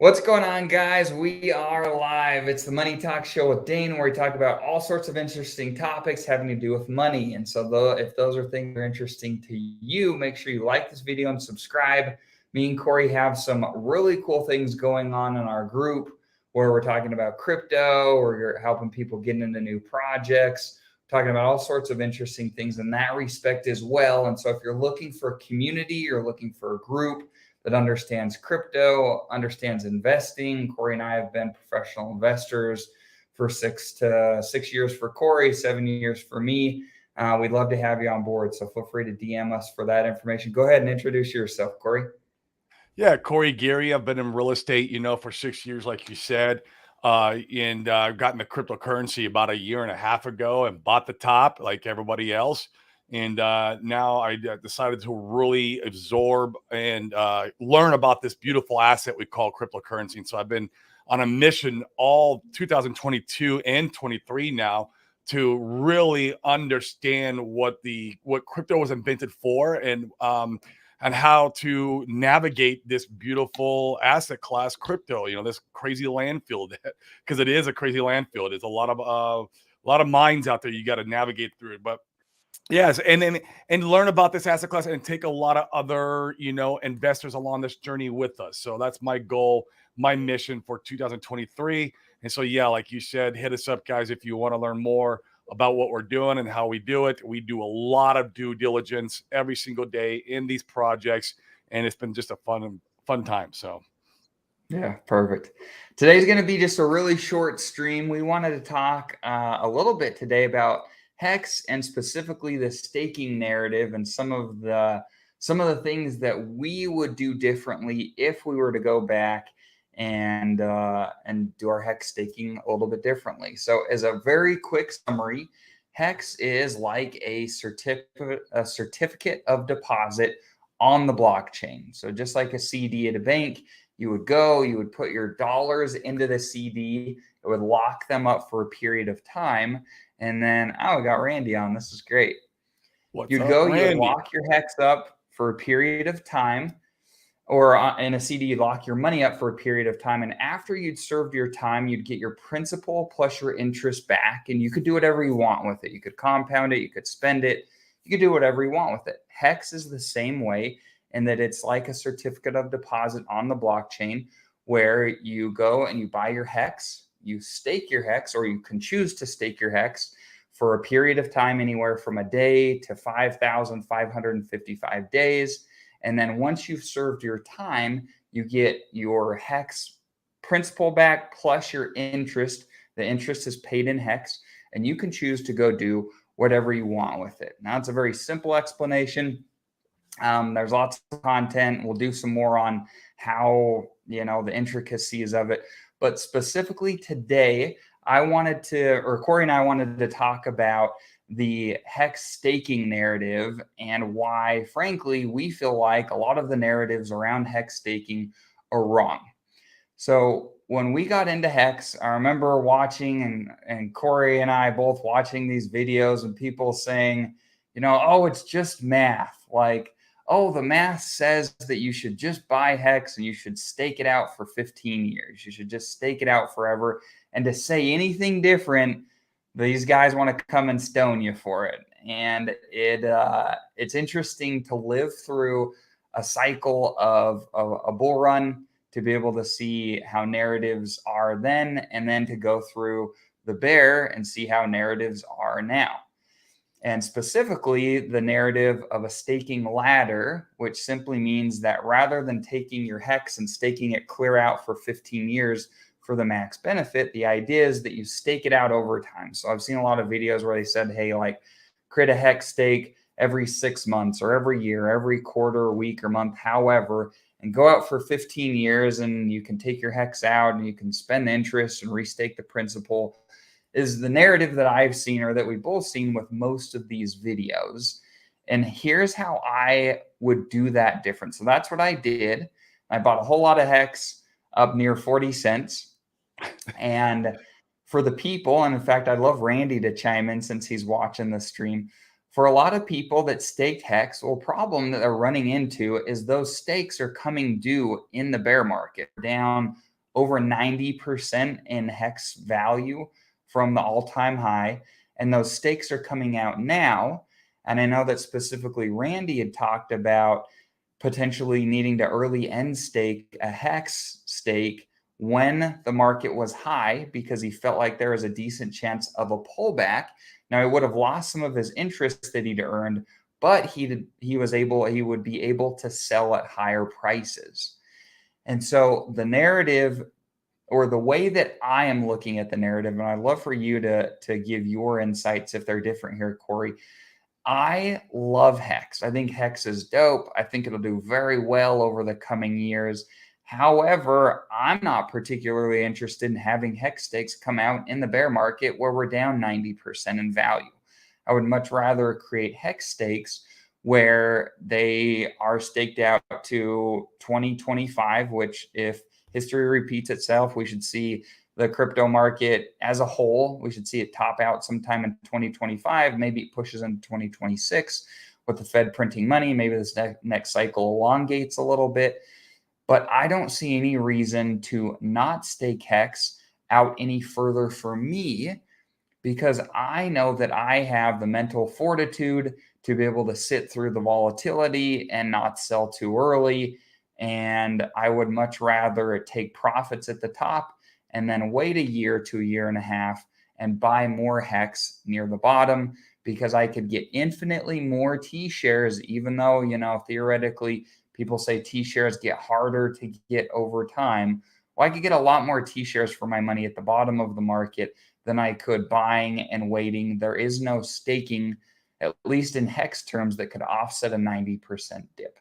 What's going on, guys? We are live. It's the Money Talk Show with Dane, where we talk about all sorts of interesting topics having to do with money. And so, if those are things that are interesting to you, make sure you like this video and subscribe. Me and Corey have some really cool things going on in our group where we're talking about crypto, or you're helping people get into new projects, talking about all sorts of interesting things in that respect as well. And so, if you're looking for a community, you're looking for a group that understands crypto, understands investing. Corey and I have been professional investors for 6 years for Corey, 7 years for me. We'd love to have you on board. So feel free to DM us for that information. Go ahead and introduce yourself, Corey. Yeah, Corey Geary. I've been in real estate, for 6 years, like you said. And I've gotten the cryptocurrency about a year and a half ago and bought the top like everybody else. And now I decided to really absorb and learn about this beautiful asset we call cryptocurrency. And so I've been on a mission all 2022 and 23 now to really understand what crypto was invented for, and how to navigate this beautiful asset class, crypto. This crazy landfill, because it is a crazy landfill. There's a lot of mines out there you got to navigate through it. But yes, and learn about this asset class and take a lot of other investors along this journey with us. So that's my goal, my mission for 2023. And so yeah, like you said, hit us up, guys, if you want to learn more about what we're doing and how we do it. We do a lot of due diligence every single day in these projects, and it's been just a fun time. So yeah, perfect. Today's going to be just a really short stream. We wanted to talk a little bit today about Hex, and specifically the staking narrative, and some of the things that we would do differently if we were to go back and do our Hex staking a little bit differently. So as a very quick summary, Hex is like a certificate of deposit on the blockchain. So just like a CD at a bank, you would put your dollars into the CD, it would lock them up for a period of time. And then, we got Randy on. This is great. You'd lock your Hex up for a period of time, or in a CD, you'd lock your money up for a period of time. And after you'd served your time, you'd get your principal plus your interest back. And you could do whatever you want with it. You could compound it, you could spend it, you could do whatever you want with it. Hex is the same way, in that it's like a certificate of deposit on the blockchain, where you go and you buy your Hex, you stake your Hex, or you can choose to stake your Hex for a period of time, anywhere from a day to 5,555 days. And then once you've served your time, you get your Hex principal back plus your interest. The interest is paid in Hex, and you can choose to go do whatever you want with it. Now, it's a very simple explanation. There's lots of content. We'll do some more on how, the intricacies of it. But specifically today, Corey and I wanted to talk about the Hex staking narrative, and why, frankly, we feel like a lot of the narratives around Hex staking are wrong. So when we got into Hex, I remember watching, and Corey and I both watching these videos, and people saying, oh, it's just math. Like, oh, the math says that you should just buy Hex and you should stake it out for 15 years. You should just stake it out forever. And to say anything different, these guys want to come and stone you for it. And it's interesting to live through a cycle of a bull run, to be able to see how narratives are then, and then to go through the bear and see how narratives are now. And specifically, the narrative of a staking ladder, which simply means that rather than taking your Hex and staking it clear out for 15 years for the max benefit, the idea is that you stake it out over time. So I've seen a lot of videos where they said, hey, like, create a Hex stake every 6 months or every year, every quarter, or week, or month, however, and go out for 15 years, and you can take your Hex out and you can spend the interest and restake the principal, is the narrative that I've seen, or that we've both seen with most of these videos. And here's how I would do that different. So that's what I did. I bought a whole lot of Hex up near 40 cents. And for the people, and in fact, I'd love Randy to chime in since he's watching the stream. For a lot of people that staked Hex, well, problem that they're running into is those stakes are coming due in the bear market, down over 90% in hex value from the all-time high. And those stakes are coming out now. And I know that specifically Randy had talked about potentially needing to early end stake a hex stake when the market was high because he felt like there was a decent chance of a pullback. Now he would have lost some of his interest that he'd earned, but he would be able to sell at higher prices. And so the narrative, or the way that I am looking at the narrative, and I'd love for you to give your insights if they're different here, Corey. I love Hex. I think Hex is dope. I think it'll do very well over the coming years. However, I'm not particularly interested in having Hex stakes come out in the bear market where we're down 90% in value. I would much rather create Hex stakes where they are staked out to 2025, which, if history repeats itself, we should see the crypto market as a whole. We should see it top out sometime in 2025. Maybe it pushes into 2026 with the Fed printing money. Maybe this next cycle elongates a little bit. But I don't see any reason to not stake Hex out any further for me, because I know that I have the mental fortitude to be able to sit through the volatility and not sell too early. And I would much rather take profits at the top and then wait a year to a year and a half and buy more Hex near the bottom, because I could get infinitely more T shares, even though, theoretically, people say T shares get harder to get over time. Well, I could get a lot more T shares for my money at the bottom of the market than I could buying and waiting. There is no staking, at least in Hex terms, that could offset a 90% dip.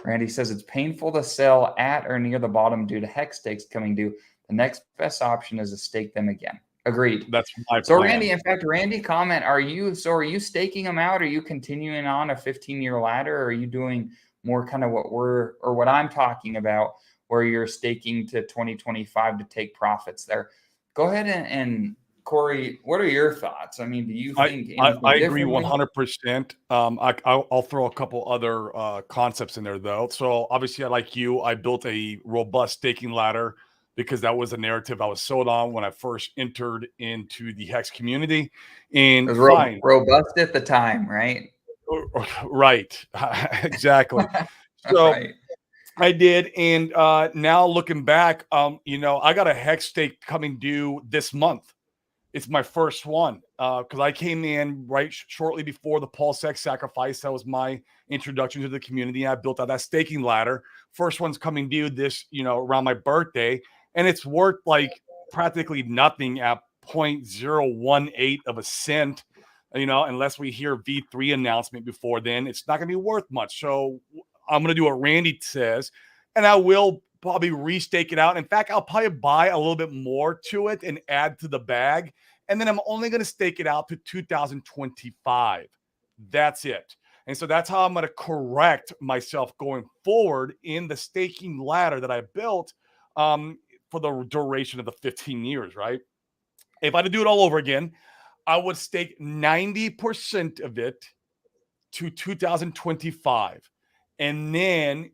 Randy says it's painful to sell at or near the bottom due to Hex stakes coming due. The next best option is to stake them again. Agreed. That's my so plan. Randy, in fact, Randy comment, are you staking them out? Are you continuing on a 15-year ladder? Or are you doing more kind of what I'm talking about, where you're staking to 2025 to take profits there? Go ahead and Corey, what are your thoughts? I mean, do you think I agree 100%. I'll throw a couple other concepts in there though. So obviously, like you, I built a robust staking ladder because that was the narrative I was sold on when I first entered into the Hex community. And it was robust at the time, right? Right. Exactly. So right. I did. And now looking back, I got a Hex stake coming due this month. It's my first one because I came in shortly before the PulseX sacrifice. That was my introduction to the community. I built out that staking ladder. First one's coming due this, around my birthday. And it's worth like practically nothing at 0.018 of a cent. Unless we hear V3 announcement before then, it's not going to be worth much. So I'm going to do what Randy says, and I will probably restake it out. In fact, I'll probably buy a little bit more to it and add to the bag. And then I'm only going to stake it out to 2025. That's it. And so that's how I'm going to correct myself going forward in the staking ladder that I built for the duration of the 15 years, right? If I had to do it all over again, I would stake 90% of it to 2025. And then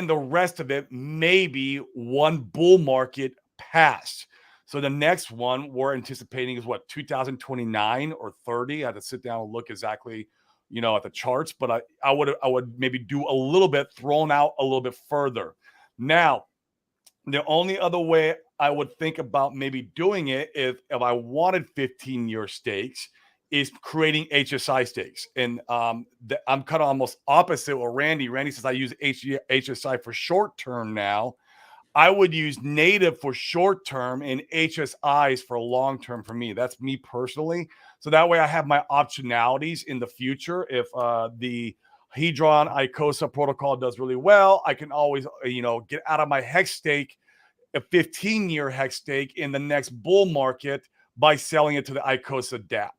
the rest of it, maybe one bull market past. So the next one we're anticipating is 2029 or 30. I had to sit down and look exactly, at the charts, but I would maybe do a little bit, thrown out a little bit further. Now, the only other way I would think about maybe doing it if I wanted 15-year stakes is creating HSI stakes. And I'm kind of almost opposite with Randy. Randy says I use HSI for short term now. I would use native for short term and HSIs for long term for me. That's me personally. So that way I have my optionalities in the future. If the Hedron ICOSA protocol does really well, I can always, get out of my Hex stake, a 15-year Hex stake in the next bull market by selling it to the ICOSA DApp.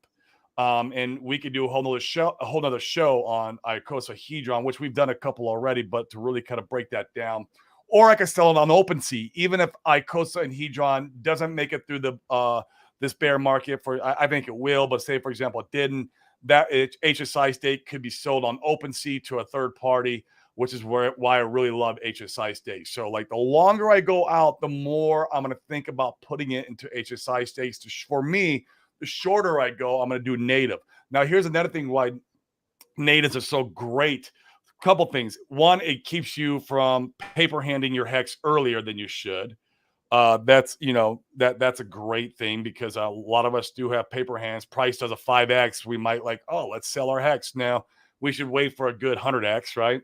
And we could do a whole nother show on ICOSA Hedron, which we've done a couple already, but to really kind of break that down. Or I could sell it on OpenSea, even if ICOSA and Hedron doesn't make it through the this bear market. I think it will, but say, for example, it didn't, that HSI stake could be sold on OpenSea to a third party which is why I really love HSI stakes. So like the longer I go out, the more I'm going to think about putting it into HSI stakes. For me, the shorter I go, I'm going to do native. Now, here's another thing why natives are so great. Couple things. One, it keeps you from paper handing your hex earlier than you should. That's that's a great thing because a lot of us do have paper hands. Price does a 5x. We might like, oh, let's sell our hex now. We should wait for a good 100x, right?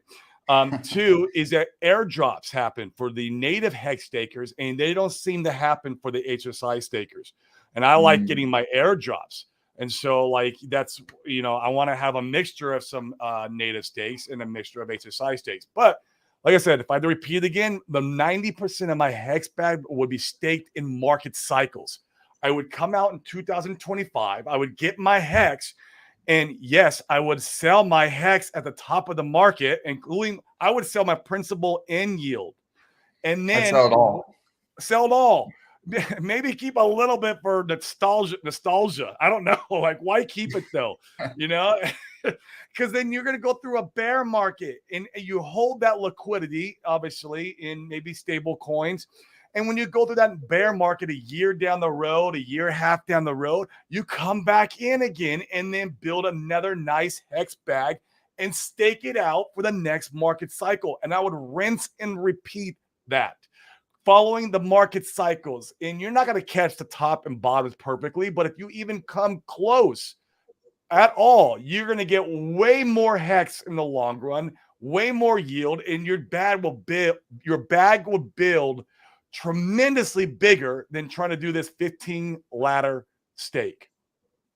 Two is that airdrops happen for the native hex stakers, and they don't seem to happen for the HSI stakers. And I like getting my airdrops. And so, like, that's, I want to have a mixture of some native stakes and a mixture of HSI stakes. But like I said, if I had to repeat it again, the 90% of my hex bag would be staked in market cycles. I would come out in 2025. I would get my hex. And yes, I would sell my hex at the top of the market, including I would sell my principal and yield. And then sell it all. Sell it all. Maybe keep a little bit for nostalgia. I don't know. Like, why keep it though? Because then you're going to go through a bear market and you hold that liquidity, obviously, in maybe stable coins. And when you go through that bear market a year down the road, a year and a half down the road, you come back in again and then build another nice hex bag and stake it out for the next market cycle. And I would rinse and repeat that, following the market cycles. And you're not going to catch the top and bottoms perfectly, but if you even come close at all, you're going to get way more hex in the long run, way more yield, and your bag will build tremendously bigger than trying to do this 15 ladder stake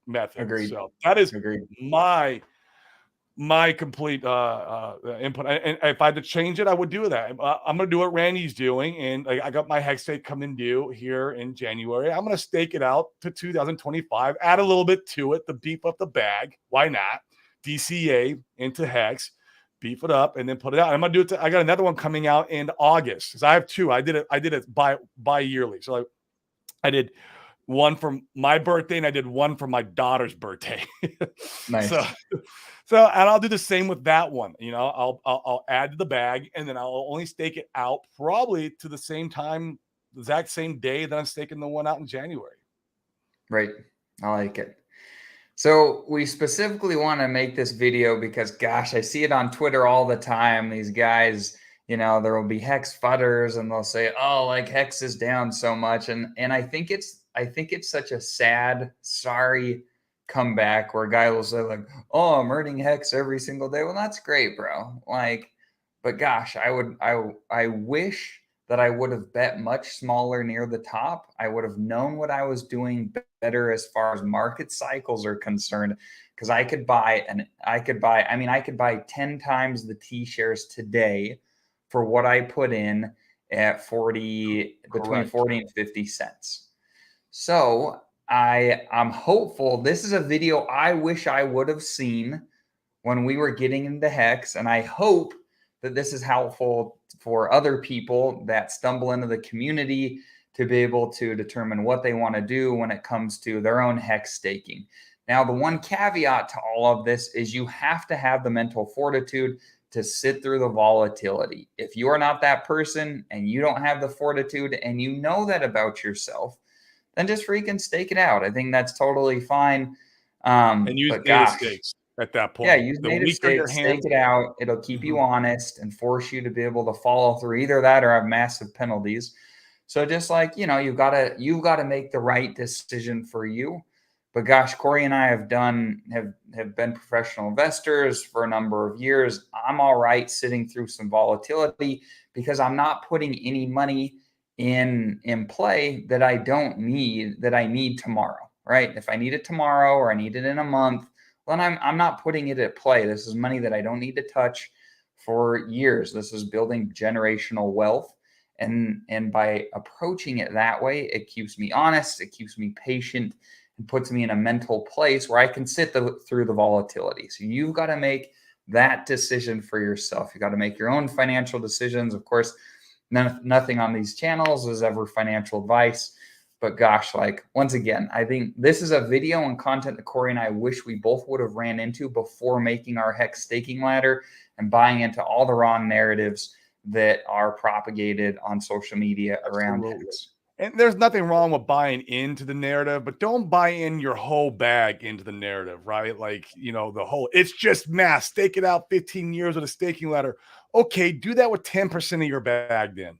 method. Agreed. So that is Agreed. my complete input. And if I had to change it, I would do that. I'm going to do what Randy's doing. And I got my hex stake coming due here in January. I'm going to stake it out to 2025, add a little bit to it to beef up the bag. Why not? DCA into hex, beef it up, and then put it out. I'm going to do it. I got another one coming out in August because I have two. I did it bi-yearly. So I did one for my birthday and I did one for my daughter's birthday. Nice. So, and I'll do the same with that one. I'll add to the bag, and then I'll only stake it out probably to the same time, the exact same day that I'm staking the one out in January. Right. I like it. So we specifically want to make this video because, gosh, I see it on Twitter all the time. These guys, there will be hex fudders and they'll say, oh, like hex is down so much. And I think it's such a sad, sorry comeback where a guy will say like, oh, I'm earning hex every single day. Well, that's great, bro. Like, but gosh, I wish that I would have bet much smaller near the top. I would have known what I was doing better as far as market cycles are concerned, because I could buy 10 times the T shares today for what I put in at 40, between 40 and 50 cents. So I'm hopeful. This is a video I wish I would have seen when we were getting into hex, and I hope that this is helpful for other people that stumble into the community to be able to determine what they want to do when it comes to their own hex staking. Now, the one caveat to all of this is you have to have the mental fortitude to sit through the volatility. If you are not that person and you don't have the fortitude and you know that about yourself, then just freaking stake it out. I think that's totally fine. And use native stakes at that point. Yeah, use native stakes, stake it out. It'll keep you honest and force you to be able to follow through either that or have massive penalties. So just like, you've got to make the right decision for you. But gosh, Corey and I have been professional investors for a number of years. I'm all right sitting through some volatility because I'm not putting any money in play that I don't need, that I need tomorrow, right? If I need it tomorrow or I need it in a month, then I'm not putting it at play. This is money that I don't need to touch for years. This is building generational wealth. And by approaching it that way, it keeps me honest, it keeps me patient, and puts me in a mental place where I can sit through the volatility. So you've got to make that decision for yourself. You got to make your own financial decisions. Of course, nothing on these channels is ever financial advice. But gosh, like, once again, I think this is a video and content that Corey and I wish we both would have ran into before making our hex staking ladder. and buying into all the wrong narratives that are propagated on social media around Absolutely. HEX. And there's nothing wrong with buying into the narrative, but don't buy in your whole bag into the narrative, right? Like, the whole, it's just math, stake it out 15 years with a staking ladder. Okay, do that with 10% of your bag then,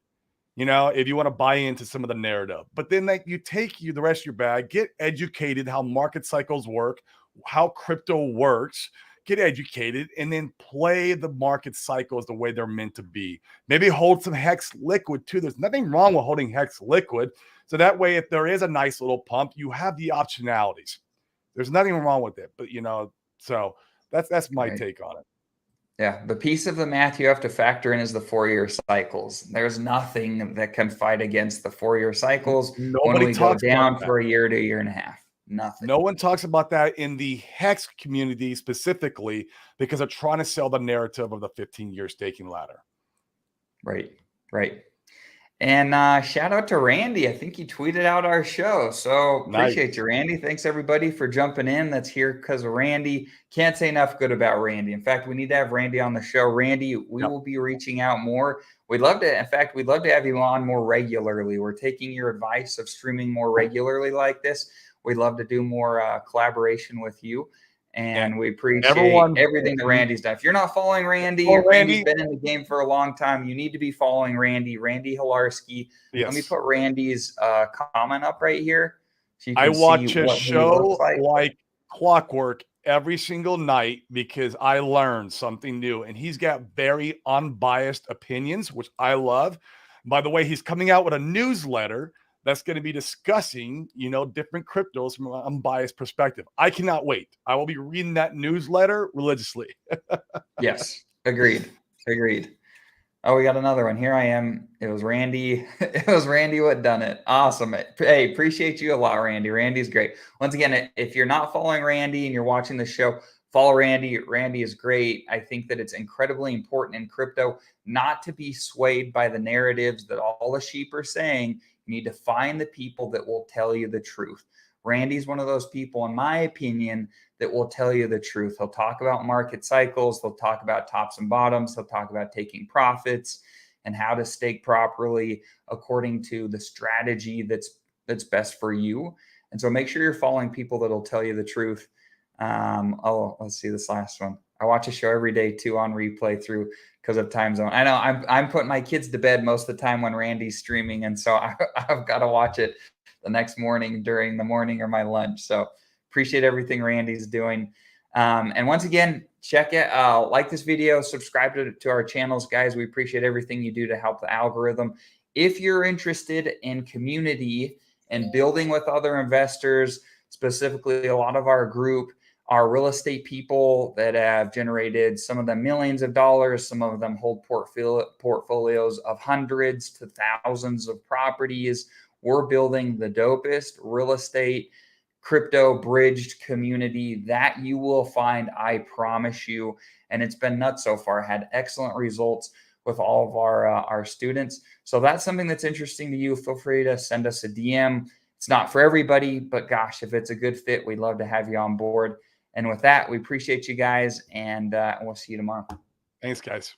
if you want to buy into some of the narrative. But then you take the rest of your bag, get educated how market cycles work, how crypto works, get educated, and then play the market cycles the way they're meant to be. Maybe hold some HEX liquid too. There's nothing wrong with holding HEX liquid. So that way, if there is a nice little pump, you have the optionalities. There's nothing wrong with it. But, so that's my take on it. Yeah, the piece of the math you have to factor in is the 4-year cycles. There's nothing that can fight against the 4-year cycles when we go down for a year to a year and a half. Nothing. No one talks about that in the HEX community specifically because they're trying to sell the narrative of the 15-year staking ladder. Right. And shout out to Randy. I think he tweeted out our show. So appreciate you, Randy. Thanks everybody for jumping in. That's here because of Randy. Can't say enough good about Randy. In fact, we need to have Randy on the show. Randy, we will be reaching out more. We'd love to have you on more regularly. We're taking your advice of streaming more regularly like this. We'd love to do more collaboration with you. And we appreciate everything that Randy's done. If you're not following Randy, Randy's been in the game for a long time. You need to be following Randy Hilarski. Yes. Let me put Randy's comment up right here. So you can I watch his show like clockwork every single night because I learned something new. And he's got very unbiased opinions, which I love. By the way, he's coming out with a newsletter that's going to be discussing, different cryptos from an unbiased perspective. I cannot wait. I will be reading that newsletter religiously. Yes, agreed. Oh, we got another one. Here I am. It was Randy. It was Randy who had done it. Awesome. Hey, appreciate you a lot, Randy. Randy's great. Once again, if you're not following Randy and you're watching the show, follow Randy. Randy is great. I think that it's incredibly important in crypto not to be swayed by the narratives that all the sheep are saying. You need to find the people that will tell you the truth. Randy's one of those people, in my opinion, that will tell you the truth. He'll talk about market cycles. He'll talk about tops and bottoms. He'll talk about taking profits and how to stake properly according to the strategy that's best for you. And so make sure you're following people that'll tell you the truth. Let's see this last one. I watch a show every day too on replay through because of time zone. I know I'm putting my kids to bed most of the time when Randy's streaming. And so I've got to watch it the next morning during the morning or my lunch. So appreciate everything Randy's doing. And once again, check it, like this video, subscribe to our channels, guys. We appreciate everything you do to help the algorithm. If you're interested in community and building with other investors, specifically a lot of our group are real estate people that have generated some of them millions of dollars. Some of them hold portfolios of hundreds to thousands of properties. We're building the dopest real estate crypto bridged community that you will find, I promise you. And it's been nuts so far. Had excellent results with all of our students. So that's something that's interesting to you. Feel free to send us a DM. It's not for everybody, but gosh, if it's a good fit, we'd love to have you on board. And with that, we appreciate you guys, and we'll see you tomorrow. Thanks, guys.